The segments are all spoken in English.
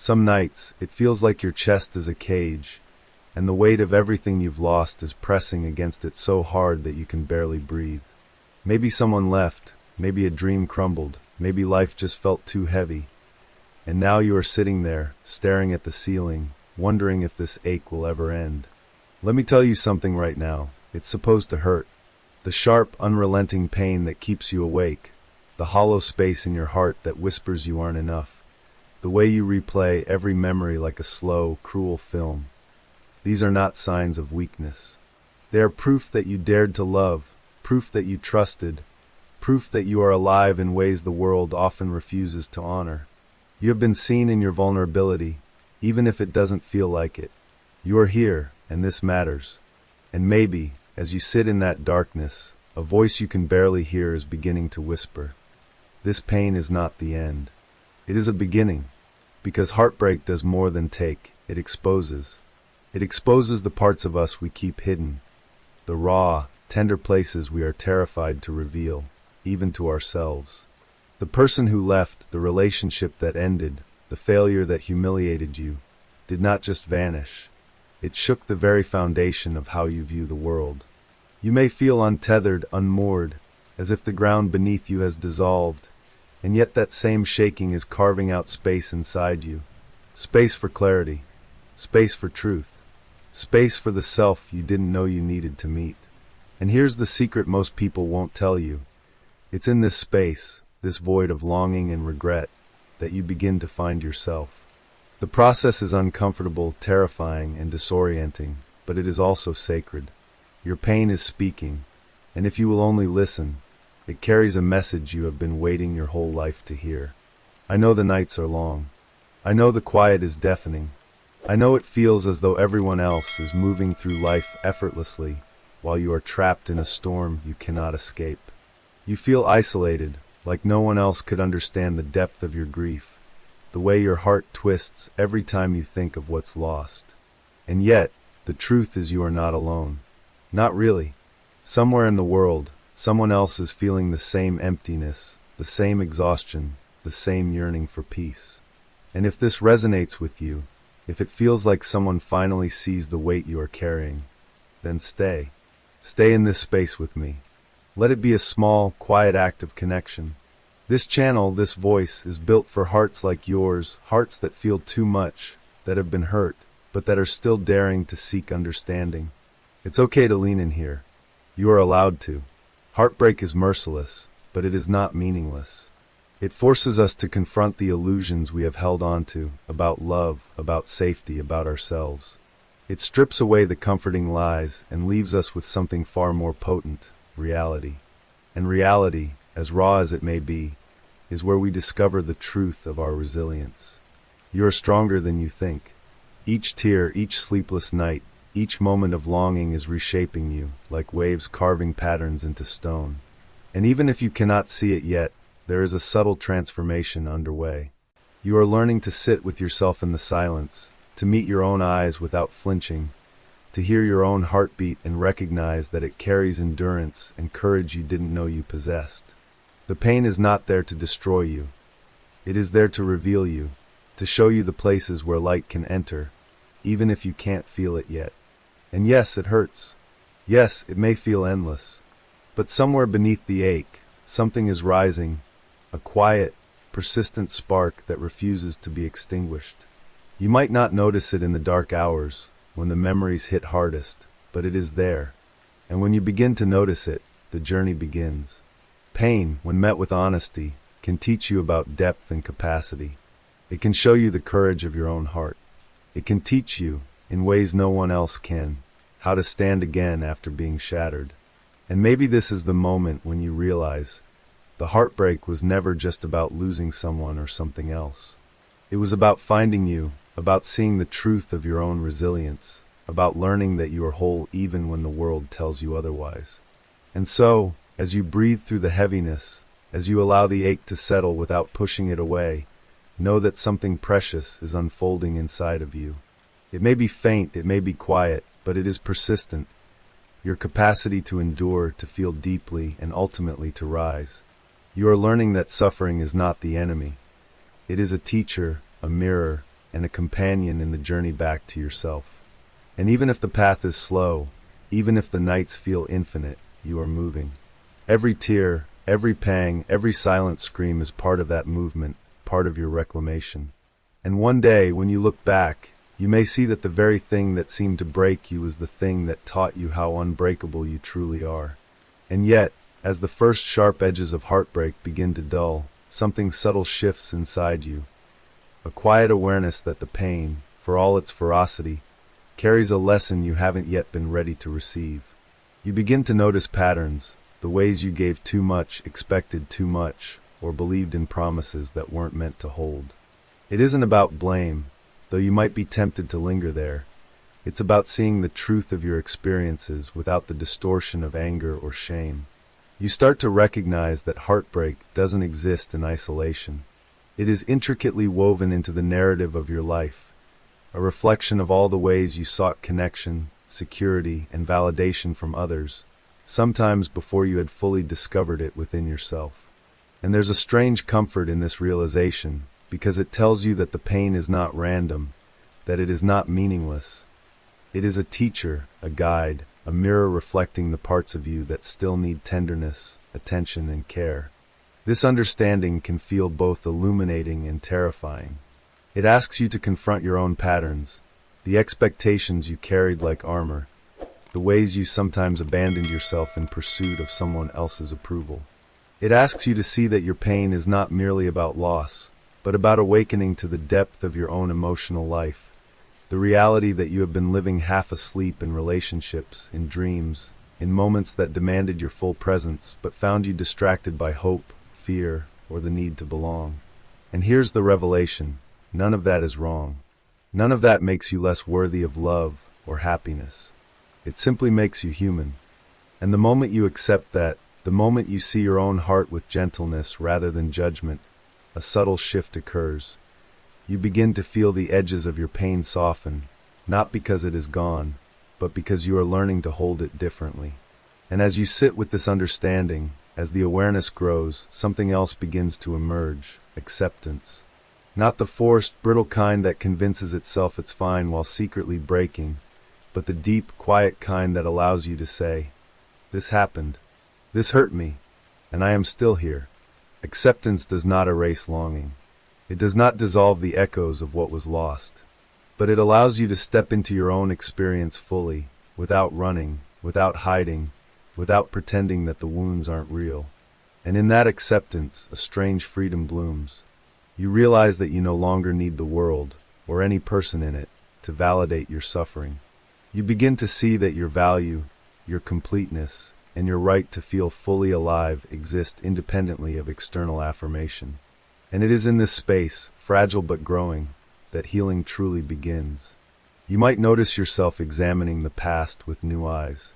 Some nights, it feels like your chest is a cage, and the weight of everything you've lost is pressing against it so hard that you can barely breathe. Maybe someone left, maybe a dream crumbled, maybe life just felt too heavy. And now you are sitting there, staring at the ceiling, wondering if this ache will ever end. Let me tell you something right now. It's supposed to hurt. The sharp, unrelenting pain that keeps you awake. The hollow space in your heart that whispers you aren't enough. The way you replay every memory like a slow, cruel film. These are not signs of weakness. They are proof that you dared to love, proof that you trusted, proof that you are alive in ways the world often refuses to honor. You have been seen in your vulnerability, even if it doesn't feel like it. You are here, and this matters. And maybe, as you sit in that darkness, a voice you can barely hear is beginning to whisper. This pain is not the end. It is a beginning, because heartbreak does more than take, it exposes. It exposes the parts of us we keep hidden, the raw, tender places we are terrified to reveal, even to ourselves. The person who left, the relationship that ended, the failure that humiliated you, did not just vanish. It shook the very foundation of how you view the world. You may feel untethered, unmoored, as if the ground beneath you has dissolved, and yet that same shaking is carving out space inside you. Space for clarity, space for truth, space for the self you didn't know you needed to meet. And here's the secret most people won't tell you. It's in this space, this void of longing and regret, that you begin to find yourself. The process is uncomfortable, terrifying, and disorienting, but it is also sacred. Your pain is speaking, and if you will only listen, it carries a message you have been waiting your whole life to hear. I know the nights are long. I know the quiet is deafening. I know it feels as though everyone else is moving through life effortlessly, while you are trapped in a storm you cannot escape. You feel isolated, like no one else could understand the depth of your grief, the way your heart twists every time you think of what's lost. And yet, the truth is you are not alone. Not really. Somewhere in the world, someone else is feeling the same emptiness, the same exhaustion, the same yearning for peace. And if this resonates with you, if it feels like someone finally sees the weight you are carrying, then stay. Stay in this space with me. Let it be a small, quiet act of connection. This channel, this voice, is built for hearts like yours, hearts that feel too much, that have been hurt, but that are still daring to seek understanding. It's okay to lean in here. You are allowed to. Heartbreak is merciless, but it is not meaningless. It forces us to confront the illusions we have held on to, about love, about safety, about ourselves. It strips away the comforting lies and leaves us with something far more potent, reality. And reality, as raw as it may be, is where we discover the truth of our resilience. You are stronger than you think. Each tear, each sleepless night, each moment of longing is reshaping you, like waves carving patterns into stone. And even if you cannot see it yet, there is a subtle transformation underway. You are learning to sit with yourself in the silence, to meet your own eyes without flinching, to hear your own heartbeat and recognize that it carries endurance and courage you didn't know you possessed. The pain is not there to destroy you. It is there to reveal you, to show you the places where light can enter, even if you can't feel it yet. And yes, it hurts. Yes, it may feel endless. But somewhere beneath the ache, something is rising, a quiet, persistent spark that refuses to be extinguished. You might not notice it in the dark hours, when the memories hit hardest, but it is there. And when you begin to notice it, the journey begins. Pain, when met with honesty, can teach you about depth and capacity. It can show you the courage of your own heart. It can teach you, in ways no one else can, how to stand again after being shattered. And maybe this is the moment when you realize the heartbreak was never just about losing someone or something else. It was about finding you, about seeing the truth of your own resilience, about learning that you are whole even when the world tells you otherwise. And so, as you breathe through the heaviness, as you allow the ache to settle without pushing it away, know that something precious is unfolding inside of you. It may be faint, it may be quiet, but it is persistent. Your capacity to endure, to feel deeply, and ultimately to rise. You are learning that suffering is not the enemy. It is a teacher, a mirror, and a companion in the journey back to yourself. And even if the path is slow, even if the nights feel infinite, you are moving. Every tear, every pang, every silent scream is part of that movement, part of your reclamation. And one day, when you look back, you may see that the very thing that seemed to break you is the thing that taught you how unbreakable you truly are. And yet, as the first sharp edges of heartbreak begin to dull, something subtle shifts inside you. A quiet awareness that the pain, for all its ferocity, carries a lesson you haven't yet been ready to receive. You begin to notice patterns, the ways you gave too much, expected too much, or believed in promises that weren't meant to hold. It isn't about blame, though you might be tempted to linger there. It's about seeing the truth of your experiences without the distortion of anger or shame. You start to recognize that heartbreak doesn't exist in isolation. It is intricately woven into the narrative of your life, a reflection of all the ways you sought connection, security, and validation from others, sometimes before you had fully discovered it within yourself. And there's a strange comfort in this realization, because it tells you that the pain is not random, that it is not meaningless. It is a teacher, a guide, a mirror reflecting the parts of you that still need tenderness, attention, and care. This understanding can feel both illuminating and terrifying. It asks you to confront your own patterns, the expectations you carried like armor, the ways you sometimes abandoned yourself in pursuit of someone else's approval. It asks you to see that your pain is not merely about loss, but about awakening to the depth of your own emotional life, the reality that you have been living half asleep in relationships, in dreams, in moments that demanded your full presence but found you distracted by hope, fear, or the need to belong. And here's the revelation: none of that is wrong. None of that makes you less worthy of love or happiness. It simply makes you human. And the moment you accept that, the moment you see your own heart with gentleness rather than judgment, a subtle shift occurs. You begin to feel the edges of your pain soften, not because it is gone, but because you are learning to hold it differently. And as you sit with this understanding, as the awareness grows, something else begins to emerge: acceptance. Not the forced, brittle kind that convinces itself it's fine while secretly breaking, but the deep, quiet kind that allows you to say, "This happened. This hurt me, and I am still here." Acceptance does not erase longing. It does not dissolve the echoes of what was lost. But it allows you to step into your own experience fully, without running, without hiding, without pretending that the wounds aren't real. And in that acceptance, a strange freedom blooms. You realize that you no longer need the world, or any person in it, to validate your suffering. You begin to see that your value, your completeness, and your right to feel fully alive exist independently of external affirmation. And it is in this space, fragile but growing, that healing truly begins. You might notice yourself examining the past with new eyes.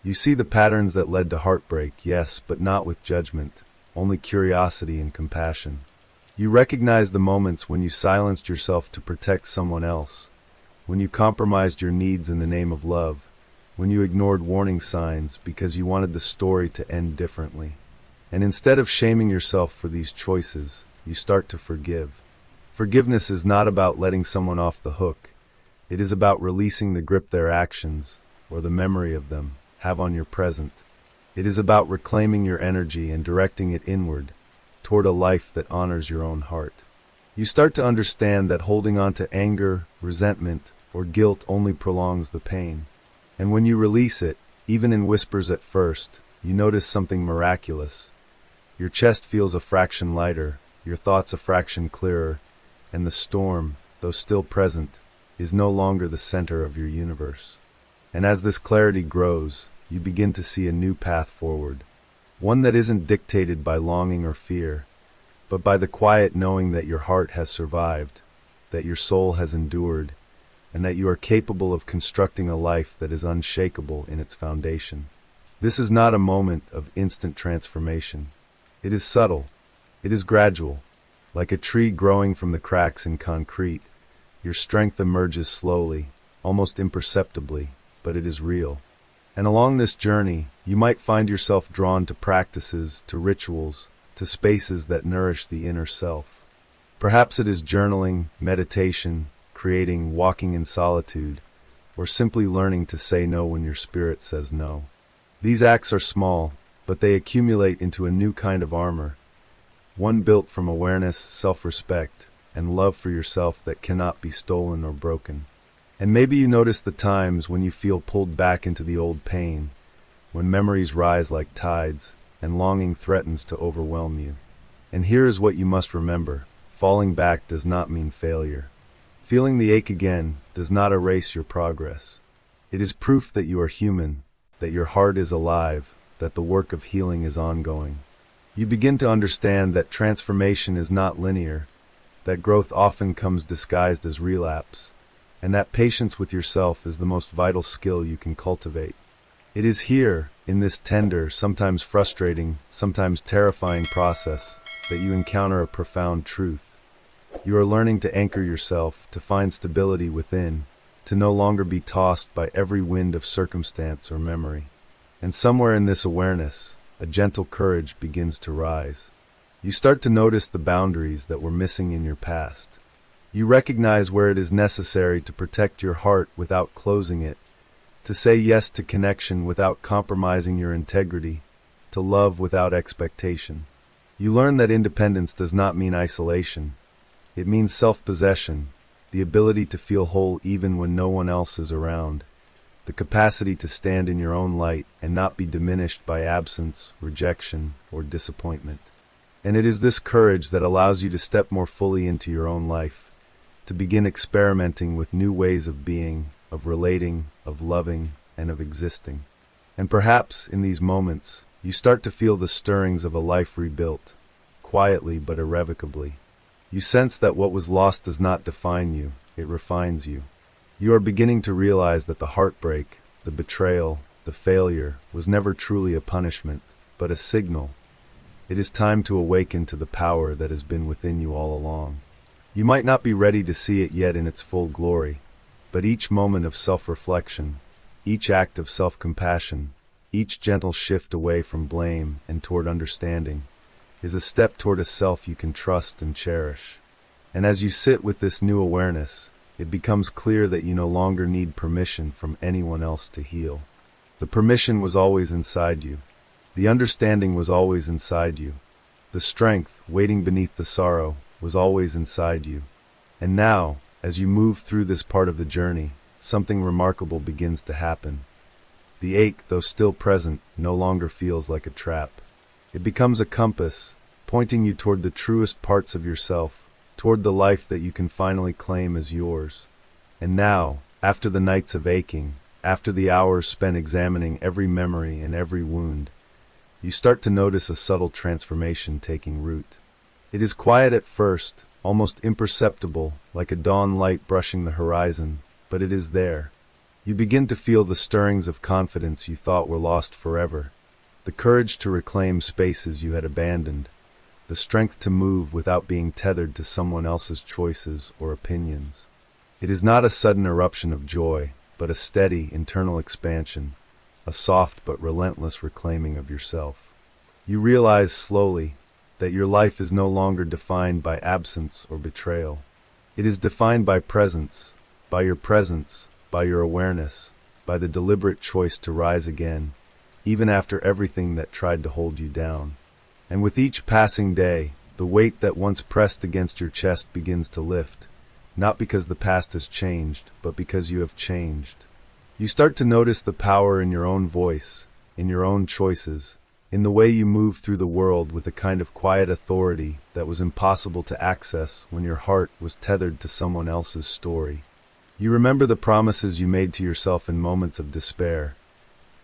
You see the patterns that led to heartbreak, yes, but not with judgment, only curiosity and compassion. You recognize the moments when you silenced yourself to protect someone else, when you compromised your needs in the name of love, when you ignored warning signs because you wanted the story to end differently. And instead of shaming yourself for these choices, you start to forgive. Forgiveness is not about letting someone off the hook. It is about releasing the grip their actions, or the memory of them, have on your present. It is about reclaiming your energy and directing it inward, toward a life that honors your own heart. You start to understand that holding on to anger, resentment, or guilt only prolongs the pain. And when you release it, even in whispers at first, you notice something miraculous. Your chest feels a fraction lighter, your thoughts a fraction clearer, and the storm, though still present, is no longer the center of your universe. And as this clarity grows, you begin to see a new path forward, one that isn't dictated by longing or fear, but by the quiet knowing that your heart has survived, that your soul has endured, and that you are capable of constructing a life that is unshakable in its foundation. This is not a moment of instant transformation. It is subtle. It is gradual. Like a tree growing from the cracks in concrete, your strength emerges slowly, almost imperceptibly, but it is real. And along this journey, you might find yourself drawn to practices, to rituals, to spaces that nourish the inner self. Perhaps it is journaling, meditation, creating, walking in solitude, or simply learning to say no when your spirit says no. These acts are small, but they accumulate into a new kind of armor, one built from awareness, self-respect, and love for yourself that cannot be stolen or broken. And maybe you notice the times when you feel pulled back into the old pain, when memories rise like tides, and longing threatens to overwhelm you. And here is what you must remember: falling back does not mean failure. Feeling the ache again does not erase your progress. It is proof that you are human, that your heart is alive, that the work of healing is ongoing. You begin to understand that transformation is not linear, that growth often comes disguised as relapse, and that patience with yourself is the most vital skill you can cultivate. It is here, in this tender, sometimes frustrating, sometimes terrifying process, that you encounter a profound truth. You are learning to anchor yourself, to find stability within, to no longer be tossed by every wind of circumstance or memory. And somewhere in this awareness, a gentle courage begins to rise. You start to notice the boundaries that were missing in your past. You recognize where it is necessary to protect your heart without closing it, to say yes to connection without compromising your integrity, to love without expectation. You learn that independence does not mean isolation. It means self-possession, the ability to feel whole even when no one else is around, the capacity to stand in your own light and not be diminished by absence, rejection, or disappointment. And it is this courage that allows you to step more fully into your own life, to begin experimenting with new ways of being, of relating, of loving, and of existing. And perhaps, in these moments, you start to feel the stirrings of a life rebuilt, quietly but irrevocably. You sense that what was lost does not define you, it refines you. You are beginning to realize that the heartbreak, the betrayal, the failure was never truly a punishment, but a signal. It is time to awaken to the power that has been within you all along. You might not be ready to see it yet in its full glory, but each moment of self-reflection, each act of self-compassion, each gentle shift away from blame and toward understanding, is a step toward a self you can trust and cherish. And as you sit with this new awareness, it becomes clear that you no longer need permission from anyone else to heal. The permission was always inside you. The understanding was always inside you. The strength, waiting beneath the sorrow, was always inside you. And now, as you move through this part of the journey, something remarkable begins to happen. The ache, though still present, no longer feels like a trap. It becomes a compass, pointing you toward the truest parts of yourself, toward the life that you can finally claim as yours. And now, after the nights of aching, after the hours spent examining every memory and every wound, you start to notice a subtle transformation taking root. It is quiet at first, almost imperceptible, like a dawn light brushing the horizon, but it is there. You begin to feel the stirrings of confidence you thought were lost forever, the courage to reclaim spaces you had abandoned, the strength to move without being tethered to someone else's choices or opinions. It is not a sudden eruption of joy, but a steady internal expansion, a soft but relentless reclaiming of yourself. You realize slowly that your life is no longer defined by absence or betrayal. It is defined by presence, by your presence, by your awareness, by the deliberate choice to rise again, even after everything that tried to hold you down. And with each passing day, the weight that once pressed against your chest begins to lift, not because the past has changed, but because you have changed. You start to notice the power in your own voice, in your own choices, in the way you move through the world with a kind of quiet authority that was impossible to access when your heart was tethered to someone else's story. You remember the promises you made to yourself in moments of despair,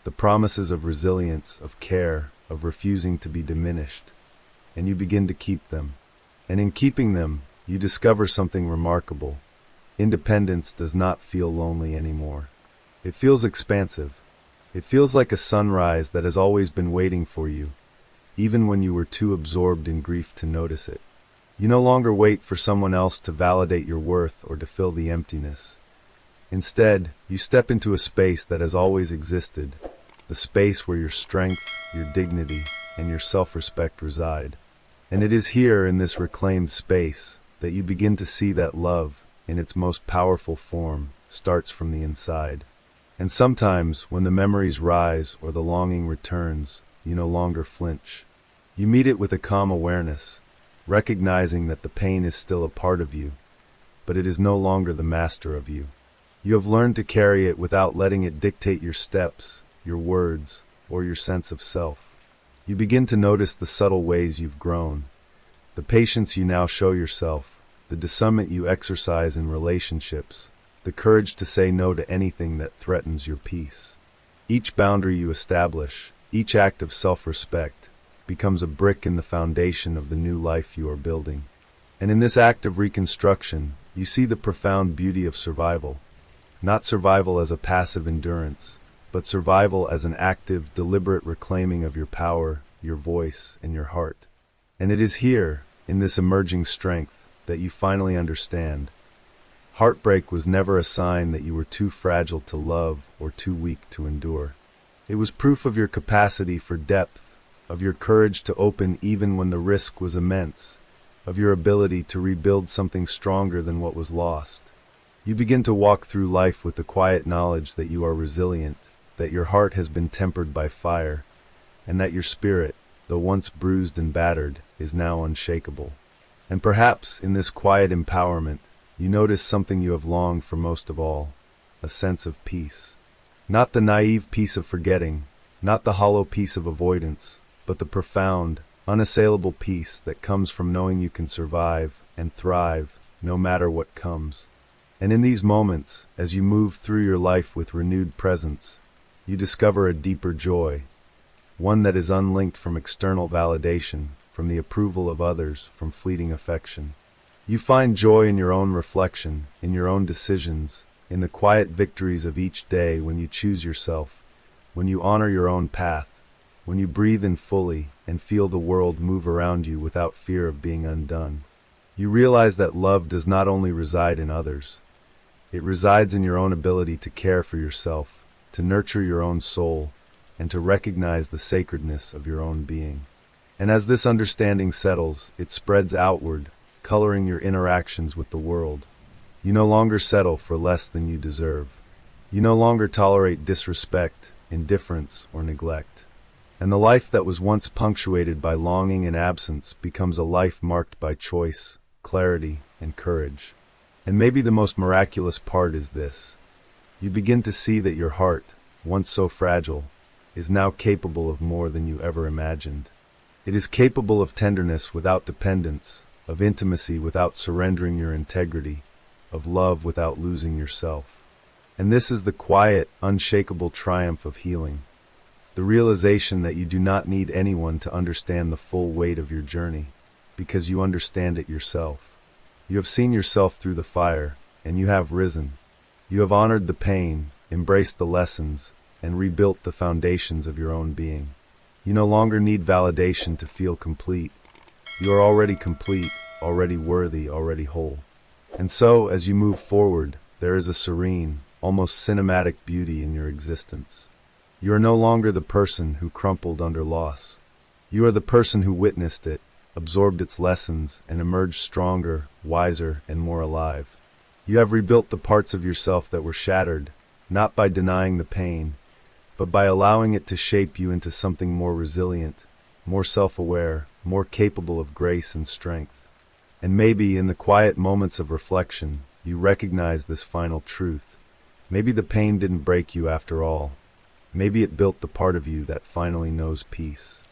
the promises of resilience, of care, of refusing to be diminished, and you begin to keep them. And in keeping them, you discover something remarkable. Independence does not feel lonely anymore. It feels expansive. It feels like a sunrise that has always been waiting for you, even when you were too absorbed in grief to notice it. You no longer wait for someone else to validate your worth or to fill the emptiness. Instead, you step into a space that has always existed, the space where your strength, your dignity, and your self-respect reside. And it is here, in this reclaimed space, that you begin to see that love, in its most powerful form, starts from the inside. And sometimes, when the memories rise or the longing returns, you no longer flinch. You meet it with a calm awareness, recognizing that the pain is still a part of you, but it is no longer the master of you. You have learned to carry it without letting it dictate your steps, your words, or your sense of self. You begin to notice the subtle ways you've grown, the patience you now show yourself, the discernment you exercise in relationships, the courage to say no to anything that threatens your peace. Each boundary you establish, each act of self-respect, becomes a brick in the foundation of the new life you are building. And in this act of reconstruction, you see the profound beauty of survival. Not survival as a passive endurance, but survival as an active, deliberate reclaiming of your power, your voice, and your heart. And it is here, in this emerging strength, that you finally understand. Heartbreak was never a sign that you were too fragile to love or too weak to endure. It was proof of your capacity for depth, of your courage to open even when the risk was immense, of your ability to rebuild something stronger than what was lost. You begin to walk through life with the quiet knowledge that you are resilient, that your heart has been tempered by fire, and that your spirit, though once bruised and battered, is now unshakable. And perhaps, in this quiet empowerment, you notice something you have longed for most of all, a sense of peace. Not the naive peace of forgetting, not the hollow peace of avoidance, but the profound, unassailable peace that comes from knowing you can survive and thrive no matter what comes. And in these moments, as you move through your life with renewed presence, you discover a deeper joy, one that is unlinked from external validation, from the approval of others, from fleeting affection. You find joy in your own reflection, in your own decisions, in the quiet victories of each day when you choose yourself, when you honor your own path, when you breathe in fully and feel the world move around you without fear of being undone. You realize that love does not only reside in others. It resides in your own ability to care for yourself, to nurture your own soul, and to recognize the sacredness of your own being. And as this understanding settles, it spreads outward, coloring your interactions with the world. You no longer settle for less than you deserve. You no longer tolerate disrespect, indifference, or neglect. And the life that was once punctuated by longing and absence becomes a life marked by choice, clarity, and courage. And maybe the most miraculous part is this. You begin to see that your heart, once so fragile, is now capable of more than you ever imagined. It is capable of tenderness without dependence, of intimacy without surrendering your integrity, of love without losing yourself. And this is the quiet, unshakable triumph of healing. The realization that you do not need anyone to understand the full weight of your journey, because you understand it yourself. You have seen yourself through the fire, and you have risen. You have honored the pain, embraced the lessons, and rebuilt the foundations of your own being. You no longer need validation to feel complete. You are already complete, already worthy, already whole. And so, as you move forward, there is a serene, almost cinematic beauty in your existence. You are no longer the person who crumpled under loss. You are the person who witnessed it, absorbed its lessons, and emerged stronger, wiser, and more alive. You have rebuilt the parts of yourself that were shattered, not by denying the pain, but by allowing it to shape you into something more resilient, more self-aware, more capable of grace and strength. And maybe in the quiet moments of reflection, you recognize this final truth. Maybe the pain didn't break you after all. Maybe it built the part of you that finally knows peace.